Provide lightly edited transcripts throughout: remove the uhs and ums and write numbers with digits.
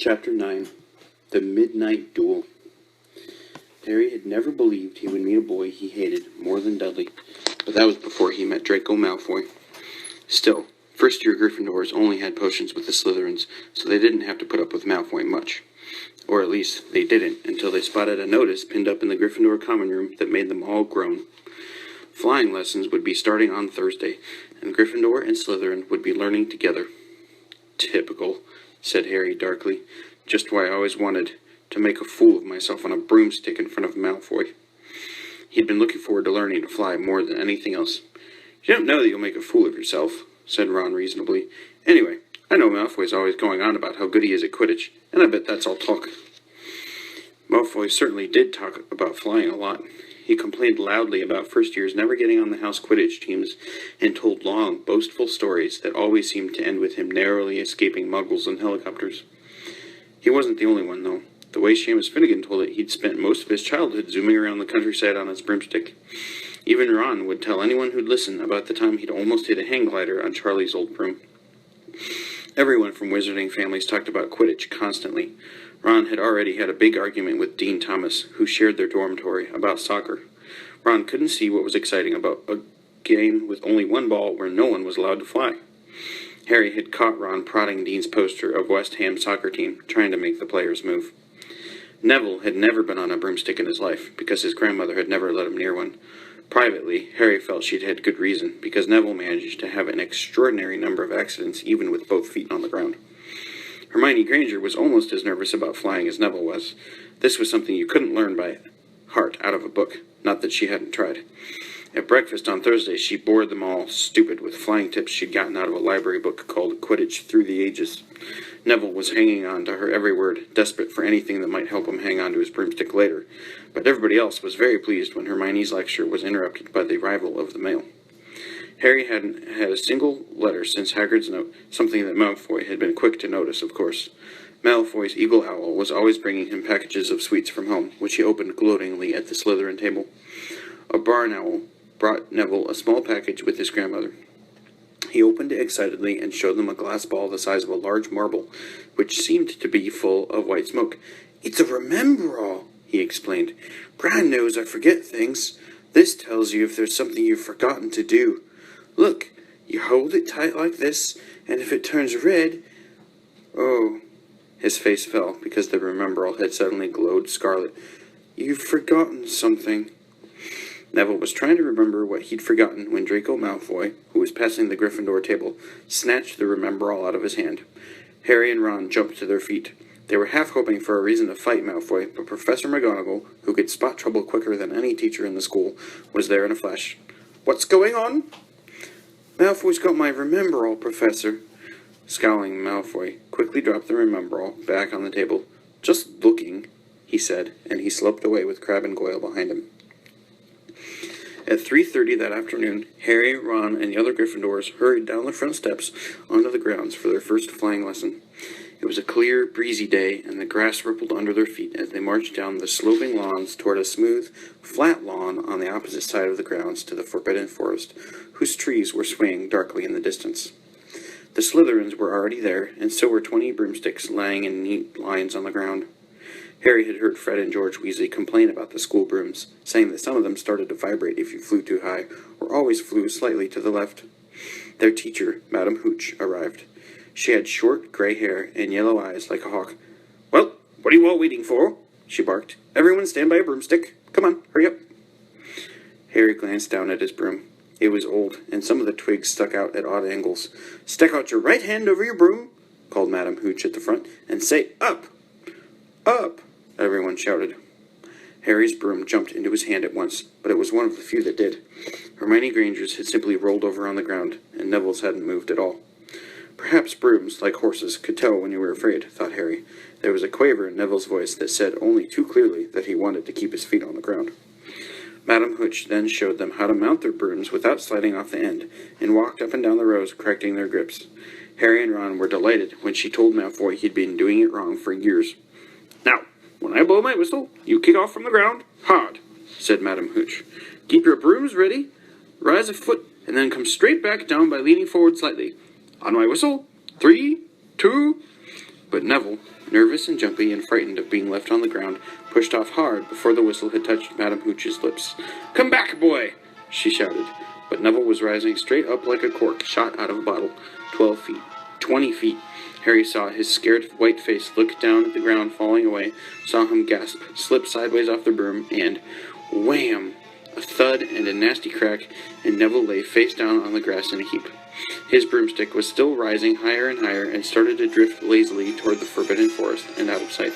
Chapter 9. The Midnight Duel. Harry had never believed he would meet a boy he hated more than Dudley, but that was before he met Draco Malfoy. Still, first-year Gryffindors only had potions with the Slytherins, so they didn't have to put up with Malfoy much. Or at least, they didn't until they spotted a notice pinned up in the Gryffindor common room that made them all groan. Flying lessons would be starting on Thursday, and Gryffindor and Slytherin would be learning together. Typical, said Harry darkly. Just why I always wanted to make a fool of myself on a broomstick in front of Malfoy. He'd been looking forward to learning to fly more than anything else. You don't know that you'll make a fool of yourself, said Ron reasonably. Anyway, I know Malfoy's always going on about how good he is at Quidditch, and I bet that's all talk. Malfoy certainly did talk about flying a lot. He complained loudly about first years never getting on the house Quidditch teams, and told long, boastful stories that always seemed to end with him narrowly escaping muggles and helicopters. He wasn't the only one, though. The way Seamus Finnegan told it, he'd spent most of his childhood zooming around the countryside on his broomstick. Even Ron would tell anyone who'd listen about the time he'd almost hit a hang glider on Charlie's old broom. Everyone from wizarding families talked about Quidditch constantly. Ron had already had a big argument with Dean Thomas, who shared their dormitory, about soccer. Ron couldn't see what was exciting about a game with only one ball where no one was allowed to fly. Harry had caught Ron prodding Dean's poster of West Ham's soccer team, trying to make the players move. Neville had never been on a broomstick in his life, because his grandmother had never let him near one. Privately, Harry felt she'd had good reason, because Neville managed to have an extraordinary number of accidents even with both feet on the ground. Hermione Granger was almost as nervous about flying as Neville was. This was something you couldn't learn by heart out of a book, not that she hadn't tried. At breakfast on Thursday, she bored them all stupid with flying tips she'd gotten out of a library book called Quidditch Through the Ages. Neville was hanging on to her every word, desperate for anything that might help him hang on to his broomstick later, but everybody else was very pleased when Hermione's lecture was interrupted by the arrival of the mail. Harry hadn't had a single letter since Hagrid's note, something that Malfoy had been quick to notice, of course. Malfoy's eagle owl was always bringing him packages of sweets from home, which he opened gloatingly at the Slytherin table. A barn owl brought Neville a small package with his grandmother. He opened it excitedly and showed them a glass ball the size of a large marble, which seemed to be full of white smoke. "It's a Remember-all," he explained. "Gran knows I forget things. This tells you if there's something you've forgotten to do. Look, you hold it tight like this, and if it turns red..." Oh, his face fell, because the Remember-all had suddenly glowed scarlet. "You've forgotten something." Neville was trying to remember what he'd forgotten when Draco Malfoy, who was passing the Gryffindor table, snatched the Remember-all out of his hand. Harry and Ron jumped to their feet. They were half hoping for a reason to fight Malfoy, but Professor McGonagall, who could spot trouble quicker than any teacher in the school, was there in a flash. "What's going on?" "Malfoy's got my Remember-all, Professor." Scowling, Malfoy quickly dropped the Remember-all back on the table. "Just looking," he said, and he sloped away with Crabbe and Goyle behind him. At 3:30 that afternoon, Harry, Ron, and the other Gryffindors hurried down the front steps onto the grounds for their first flying lesson. It was a clear, breezy day, and the grass rippled under their feet as they marched down the sloping lawns toward a smooth, flat lawn on the opposite side of the grounds to the Forbidden Forest, whose trees were swaying darkly in the distance. The Slytherins were already there, and so were 20 broomsticks lying in neat lines on the ground. Harry had heard Fred and George Weasley complain about the school brooms, saying that some of them started to vibrate if you flew too high, or always flew slightly to the left. Their teacher, Madame Hooch, arrived. She had short, gray hair and yellow eyes like a hawk. "Well, what are you all waiting for?" she barked. "Everyone stand by a broomstick. Come on, hurry up." Harry glanced down at his broom. It was old, and some of the twigs stuck out at odd angles. "Stick out your right hand over your broom," called Madame Hooch at the front, "and say up." "Up!" everyone shouted. Harry's broom jumped into his hand at once, but it was one of the few that did. Hermione Granger's had simply rolled over on the ground, and Neville's hadn't moved at all. Perhaps brooms, like horses, could tell when you were afraid, thought Harry. There was a quaver in Neville's voice that said only too clearly that he wanted to keep his feet on the ground. Madame Hooch then showed them how to mount their brooms without sliding off the end, and walked up and down the rows, correcting their grips. Harry and Ron were delighted when she told Malfoy he'd been doing it wrong for years. "Now, when I blow my whistle, you kick off from the ground, hard," said Madame Hooch. "Keep your brooms ready, rise a foot, and then come straight back down by leaning forward slightly. On my whistle, 3, 2... But Neville, nervous and jumpy and frightened of being left on the ground, pushed off hard before the whistle had touched Madame Hooch's lips. "Come back, boy!" she shouted. But Neville was rising straight up like a cork shot out of a bottle. 12 feet. 20 feet. Harry saw his scared white face, look down at the ground falling away, saw him gasp, slip sideways off the broom, and wham! A thud and a nasty crack, and Neville lay face down on the grass in a heap. His broomstick was still rising higher and higher, and started to drift lazily toward the forbidden forest and out of sight.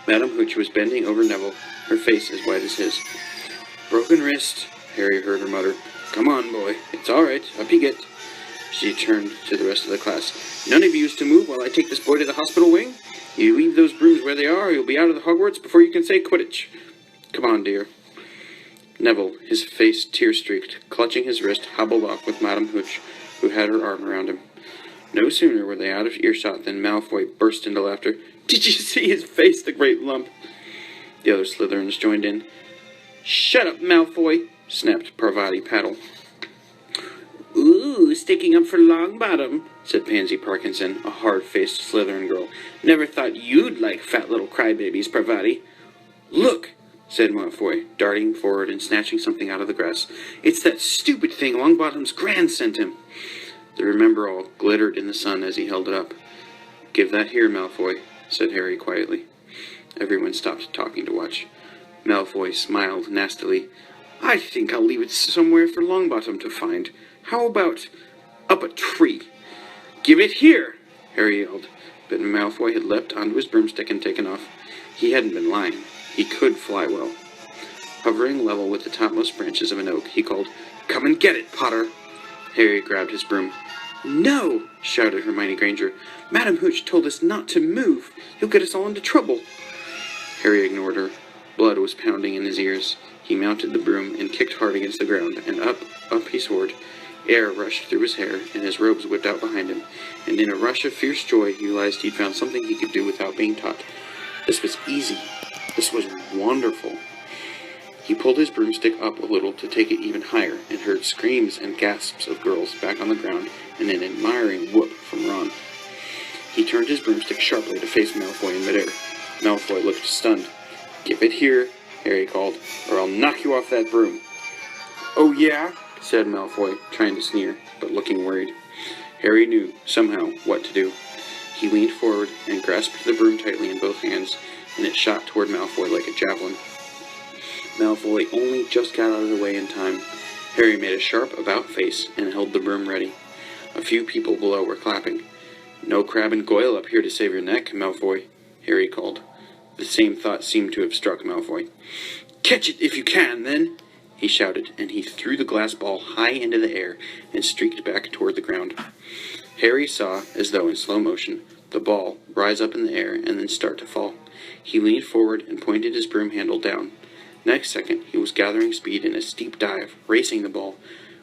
Madame Hooch was bending over Neville, her face as white as his. "Broken wrist," Harry heard her mutter. "Come on, boy. It's all right. Up you get." She turned to the rest of the class. "None of you is to move while I take this boy to the hospital wing. You leave those brooms where they are, or you'll be out of the Hogwarts before you can say Quidditch. Come on, dear." Neville, his face tear-streaked, clutching his wrist, hobbled off with Madame Hooch, who had her arm around him. No sooner were they out of earshot than Malfoy burst into laughter. "Did you see his face, the great lump?" The other Slytherins joined in. "Shut up, Malfoy!" snapped Parvati Paddle. "Ooh, sticking up for Longbottom," said Pansy Parkinson, a hard-faced Slytherin girl. "Never thought you'd like fat little crybabies, Parvati." "Look!" said Malfoy, darting forward and snatching something out of the grass. "It's that stupid thing Longbottom's Gran sent him." The Remember-All glittered in the sun as he held it up. "Give that here, Malfoy," said Harry quietly. Everyone stopped talking to watch. Malfoy smiled nastily. "I think I'll leave it somewhere for Longbottom to find. How about up a tree?" "Give it here!" Harry yelled, but Malfoy had leapt onto his broomstick and taken off. He hadn't been lying. He could fly well. Hovering level with the topmost branches of an oak, he called, "Come and get it, Potter!" Harry grabbed his broom. "No!" shouted Hermione Granger. "Madame Hooch told us not to move. He'll get us all into trouble." Harry ignored her. Blood was pounding in his ears. He mounted the broom and kicked hard against the ground, and up he soared. Air rushed through his hair, and his robes whipped out behind him, and in a rush of fierce joy he realized he'd found something he could do without being taught. This was easy. This was wonderful. He pulled his broomstick up a little to take it even higher, and heard screams and gasps of girls back on the ground, and an admiring whoop from Ron. He turned his broomstick sharply to face Malfoy in midair. Malfoy looked stunned. "Give it here," Harry called, "or I'll knock you off that broom." "Oh yeah?" said Malfoy, trying to sneer, but looking worried. Harry knew, somehow, what to do. He leaned forward and grasped the broom tightly in both hands, and it shot toward Malfoy like a javelin. Malfoy only just got out of the way in time. Harry made a sharp about-face and held the broom ready. A few people below were clapping. "No Crab and Goyle up here to save your neck, Malfoy," Harry called. The same thought seemed to have struck Malfoy. "Catch it if you can, then!" he shouted, and he threw the glass ball high into the air and streaked back toward the ground. Harry saw, as though in slow motion, the ball rise up in the air and then start to fall. He leaned forward and pointed his broom handle down. Next second, he was gathering speed in a steep dive, racing the ball.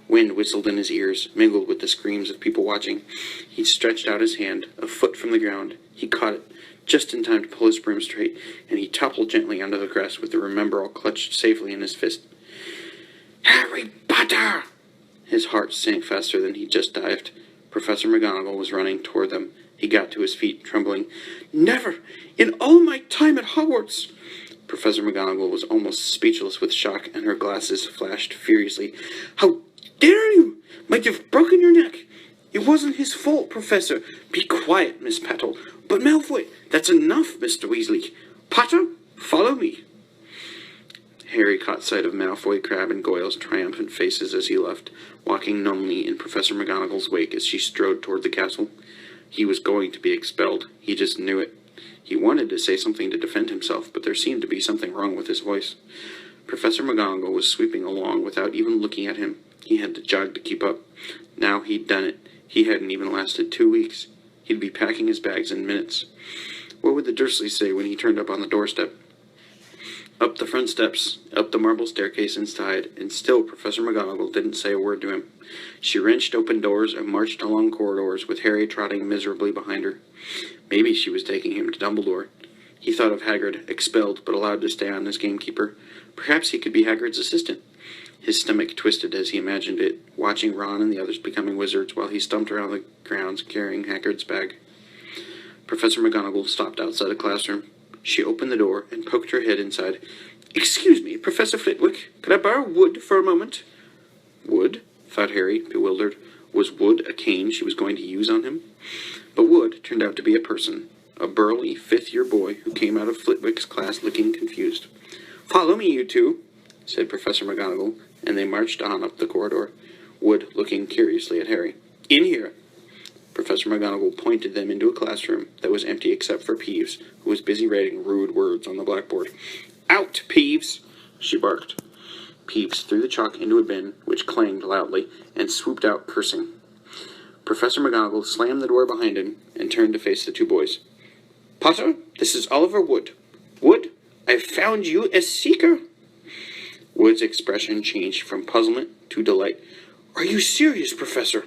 Wind whistled in his ears, mingled with the screams of people watching. He stretched out his hand, a foot from the ground. He caught it, just in time to pull his broom straight, and he toppled gently onto the grass with the Remember-All clutched safely in his fist. "Harry Potter!" His heart sank faster than he'd just dived. Professor McGonagall was running toward them. He got to his feet, trembling. "Never, in all my time at Hogwarts!" Professor McGonagall was almost speechless with shock, and her glasses flashed furiously. "How dare you! Might you've broken your neck! It wasn't his fault, Professor. Be quiet, Miss Petal. But Malfoy, that's enough, Mr. Weasley. Potter, follow me." Harry caught sight of Malfoy, Crabbe, and Goyle's triumphant faces as he left, walking numbly in Professor McGonagall's wake as she strode toward the castle. He was going to be expelled. He just knew it. He wanted to say something to defend himself, but there seemed to be something wrong with his voice. Professor McGonagall was sweeping along without even looking at him. He had to jog to keep up. Now he'd done it. He hadn't even lasted 2 weeks. He'd be packing his bags in minutes. What would the Dursleys say when he turned up on the doorstep? Up the front steps, up the marble staircase inside, and still Professor McGonagall didn't say a word to him. She wrenched open doors and marched along corridors with Harry trotting miserably behind her. Maybe she was taking him to Dumbledore. He thought of Hagrid, expelled but allowed to stay on as gamekeeper. Perhaps he could be Hagrid's assistant. His stomach twisted as he imagined it, watching Ron and the others becoming wizards while he stumped around the grounds carrying Hagrid's bag. Professor McGonagall stopped outside the classroom. She opened the door and poked her head inside. "Excuse me, Professor Flitwick, could I borrow Wood for a moment?" Wood? Thought Harry, bewildered. Was Wood a cane she was going to use on him? But Wood turned out to be a person, a burly, fifth-year boy who came out of Flitwick's class looking confused. "Follow me, you two," said Professor McGonagall, and they marched on up the corridor, Wood looking curiously at Harry. "In here." Professor McGonagall pointed them into a classroom that was empty except for Peeves, who was busy writing rude words on the blackboard. "Out, Peeves!" she barked. Peeves threw the chalk into a bin, which clanged loudly, and swooped out cursing. Professor McGonagall slammed the door behind him and turned to face the two boys. "Potter, this is Oliver Wood. Wood, I've found you a seeker." Wood's expression changed from puzzlement to delight. "Are you serious, Professor?"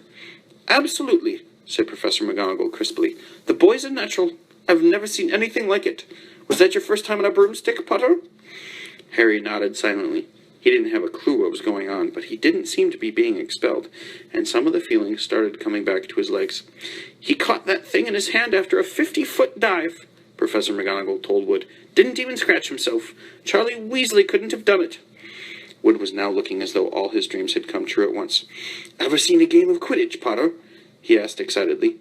"Absolutely," said Professor McGonagall crisply. "The boy's a natural. I've never seen anything like it. Was that your first time on a broomstick, Potter?" Harry nodded silently. He didn't have a clue what was going on, but he didn't seem to be being expelled, and some of the feeling started coming back to his legs. "He caught that thing in his hand after a 50-foot dive," Professor McGonagall told Wood. "Didn't even scratch himself. Charlie Weasley couldn't have done it." Wood was now looking as though all his dreams had come true at once. "Ever seen a game of Quidditch, Potter?" he asked excitedly.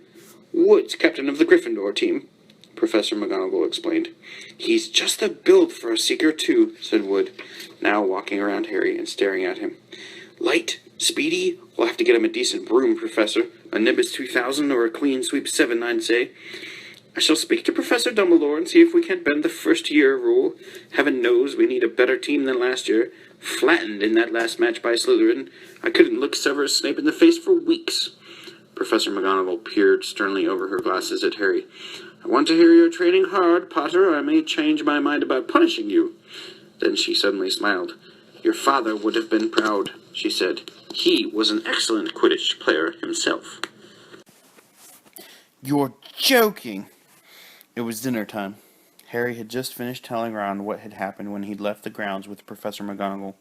"Wood's captain of the Gryffindor team," Professor McGonagall explained. "He's just the build for a seeker, too," said Wood, now walking around Harry and staring at him. "Light, speedy, we'll have to get him a decent broom, Professor. A Nimbus 2000 or a Clean Sweep 7, I'd say. I shall speak to Professor Dumbledore and see if we can't bend the first-year rule. Heaven knows we need a better team than last year. Flattened in that last match by Slytherin. I couldn't look Severus Snape in the face for weeks." Professor McGonagall peered sternly over her glasses at Harry. "I want to hear you're training hard, Potter, or I may change my mind about punishing you." Then she suddenly smiled. "Your father would have been proud," she said. "He was an excellent Quidditch player himself." "You're joking!" It was dinner time. Harry had just finished telling Ron what had happened when he'd left the grounds with Professor McGonagall.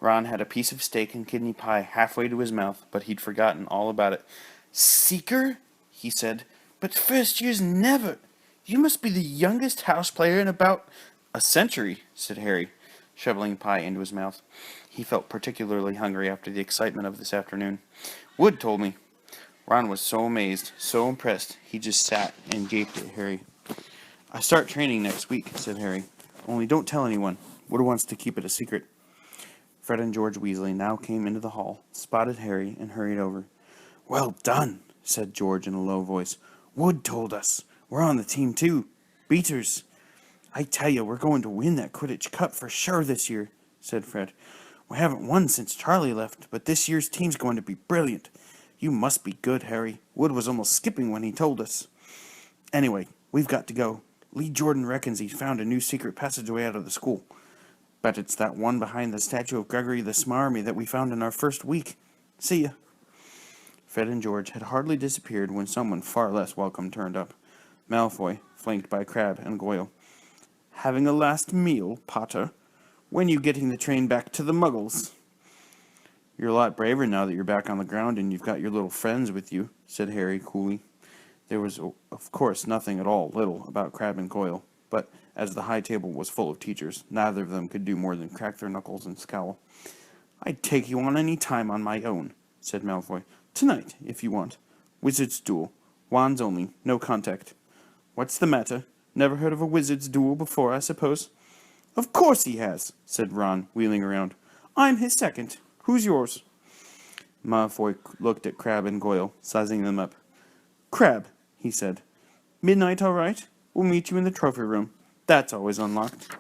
Ron had a piece of steak and kidney pie halfway to his mouth, but he'd forgotten all about it. "Seeker?" he said. "But first years never. You must be the youngest house player in about a century," said Harry, shoveling pie into his mouth. He felt particularly hungry after the excitement of this afternoon. "Wood told me." Ron was so amazed, so impressed, he just sat and gaped at Harry. "I start training next week," said Harry. "Only don't tell anyone. Wood wants to keep it a secret." Fred and George Weasley now came into the hall, spotted Harry, and hurried over. "Well done," said George in a low voice. "Wood told us. We're on the team, too. Beaters." "I tell you, we're going to win that Quidditch Cup for sure this year," said Fred. "We haven't won since Charlie left, but this year's team's going to be brilliant. You must be good, Harry. Wood was almost skipping when he told us. Anyway, we've got to go. Lee Jordan reckons he's found a new secret passageway out of the school. Bet it's that one behind the statue of Gregory the Smarmy that we found in our first week. See ya." Fred and George had hardly disappeared when someone far less welcome turned up. Malfoy, flanked by Crabbe and Goyle. "Having a last meal, Potter? When you getting the train back to the Muggles?" "You're a lot braver now that you're back on the ground and you've got your little friends with you," said Harry coolly. There was, of course, nothing at all little about Crabbe and Goyle, but as the high table was full of teachers, neither of them could do more than crack their knuckles and scowl. "I'd take you on any time on my own," said Malfoy. "Tonight, if you want. Wizard's duel. Wands only, no contact." "What's the matter? Never heard of a wizard's duel before, I suppose?" "Of course he has," said Ron, wheeling around. "I'm his second. Who's yours?" Malfoy looked at Crabbe and Goyle, sizing them up. "Crabbe," he said. "Midnight all right? We'll meet you in the trophy room. That's always unlocked."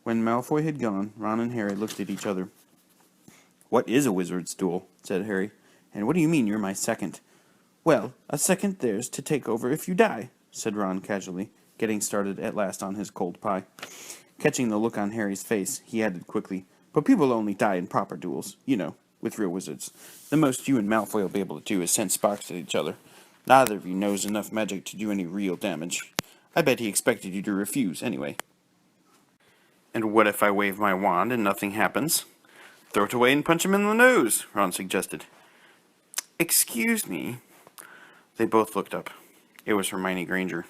When Malfoy had gone, Ron and Harry looked at each other. "What is a wizard's duel?" said Harry. "And what do you mean you're my second?" "Well, a second there's to take over if you die," said Ron casually, getting started at last on his cold pie. Catching the look on Harry's face, he added quickly, "But people only die in proper duels, you know, with real wizards. The most you and Malfoy will be able to do is send sparks at each other. Neither of you knows enough magic to do any real damage. I bet he expected you to refuse, anyway." "And what if I wave my wand and nothing happens?" "Throw it away and punch him in the nose," Ron suggested. "Excuse me." They both looked up. It was Hermione Granger.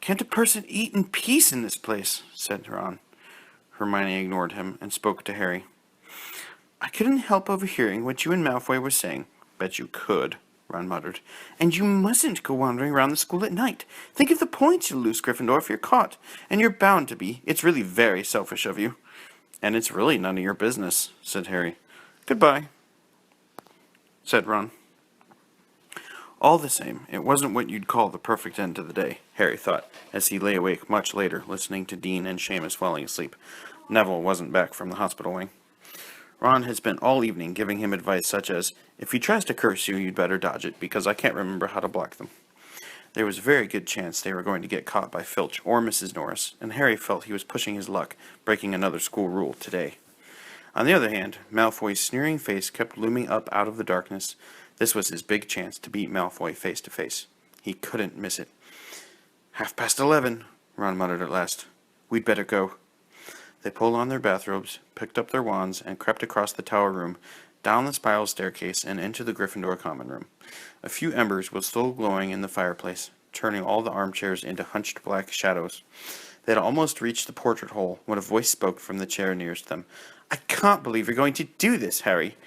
"Can't a person eat in peace in this place?" said Ron. Hermione ignored him and spoke to Harry. "I couldn't help overhearing what you and Malfoy were saying." "Bet you could," Ron muttered. "And you mustn't go wandering around the school at night. Think of the points you'll lose, Gryffindor, if you're caught. And you're bound to be. It's really very selfish of you." "And it's really none of your business," said Harry. "Goodbye," said Ron. All the same, it wasn't what you'd call the perfect end to the day, Harry thought, as he lay awake much later, listening to Dean and Seamus falling asleep. Neville wasn't back from the hospital wing. Ron had spent all evening giving him advice such as, "If he tries to curse you, you'd better dodge it, because I can't remember how to block them." There was a very good chance they were going to get caught by Filch or Mrs. Norris, and Harry felt he was pushing his luck, breaking another school rule today. On the other hand, Malfoy's sneering face kept looming up out of the darkness. This was his big chance to beat Malfoy face to face. He couldn't miss it. 11:30, Ron muttered at last. "We'd better go." They pulled on their bathrobes, picked up their wands, and crept across the tower room, down the spiral staircase, and into the Gryffindor common room. A few embers were still glowing in the fireplace, turning all the armchairs into hunched black shadows. They had almost reached the portrait hole when a voice spoke from the chair nearest them. "I can't believe you're going to do this, Harry."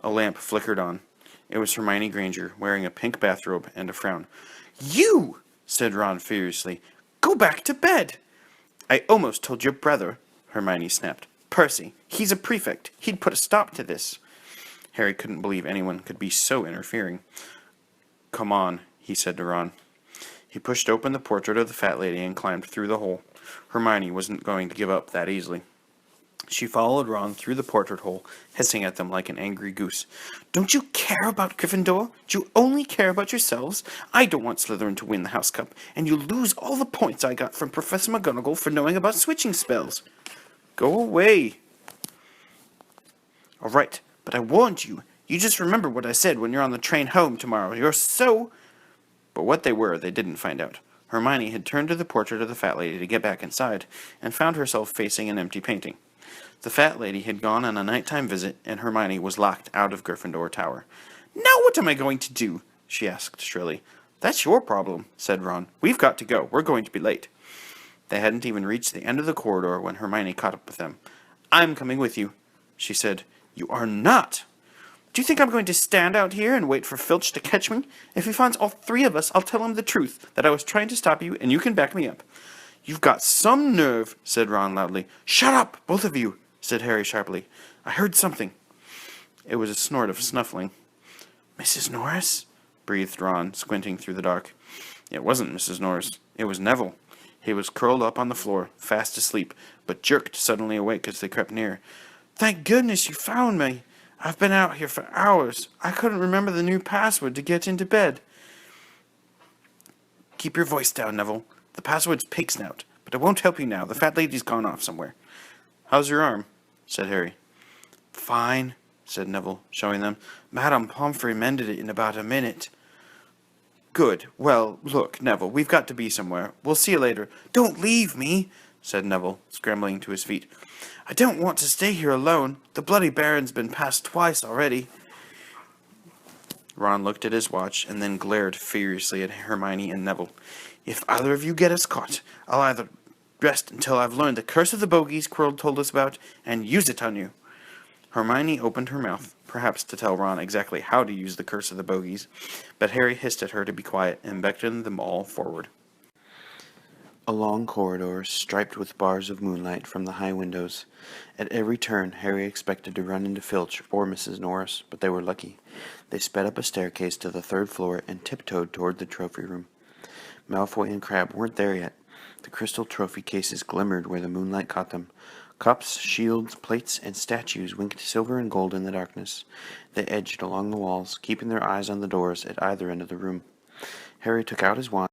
A lamp flickered on. It was Hermione Granger, wearing a pink bathrobe and a frown. "You!" said Ron furiously. "Go back to bed." "I almost told your brother," Hermione snapped. "Percy, he's a prefect. He'd put a stop to this." Harry couldn't believe anyone could be so interfering. "Come on," he said to Ron. He pushed open the portrait of the fat lady and climbed through the hole. Hermione wasn't going to give up that easily. She followed Ron through the portrait hole, hissing at them like an angry goose. "Don't you care about Gryffindor? Do you only care about yourselves? I don't want Slytherin to win the House Cup, and you'll lose all the points I got from Professor McGonagall for knowing about switching spells." "Go away." "All right, but I warned you. You just remember what I said when you're on the train home tomorrow. You're so—" But what they were, they didn't find out. Hermione had turned to the portrait of the fat lady to get back inside, and found herself facing an empty painting. The fat lady had gone on a nighttime visit, and Hermione was locked out of Gryffindor Tower. "Now what am I going to do?" she asked shrilly. "That's your problem," said Ron. "We've got to go. We're going to be late." They hadn't even reached the end of the corridor when Hermione caught up with them. "I'm coming with you," she said. "You are not." "Do you think I'm going to stand out here and wait for Filch to catch me? If he finds all three of us, I'll tell him the truth, that I was trying to stop you, and you can back me up." "You've got some nerve," said Ron loudly. "Shut up, both of you," said Harry sharply. "I heard something." It was a snort of snuffling. "Mrs. Norris?" breathed Ron, squinting through the dark. It wasn't Mrs. Norris. It was Neville. He was curled up on the floor, fast asleep, but jerked suddenly awake as they crept near. "Thank goodness you found me. I've been out here for hours. I couldn't remember the new password to get into bed." "Keep your voice down, Neville. The password's Pig Snout, but it won't help you now. The fat lady's gone off somewhere." "How's your arm?" said Harry. "Fine," said Neville, showing them. "Madame Pomfrey mended it in about a minute." "Good. Well, look, Neville, we've got to be somewhere. We'll see you later." "Don't leave me," said Neville, scrambling to his feet. "I don't want to stay here alone. The Bloody Baron's been passed twice already." Ron looked at his watch and then glared furiously at Hermione and Neville. "If either of you get us caught, I'll either rest until I've learned the curse of the bogies Quirrell told us about and use it on you." Hermione opened her mouth, perhaps to tell Ron exactly how to use the curse of the bogies, but Harry hissed at her to be quiet and beckoned them all forward. A long corridor, striped with bars of moonlight from the high windows. At every turn, Harry expected to run into Filch or Mrs. Norris, but they were lucky. They sped up a staircase to the third floor and tiptoed toward the trophy room. Malfoy and Crabbe weren't there yet. The crystal trophy cases glimmered where the moonlight caught them. Cups, shields, plates, and statues winked silver and gold in the darkness. They edged along the walls, keeping their eyes on the doors at either end of the room. Harry took out his wand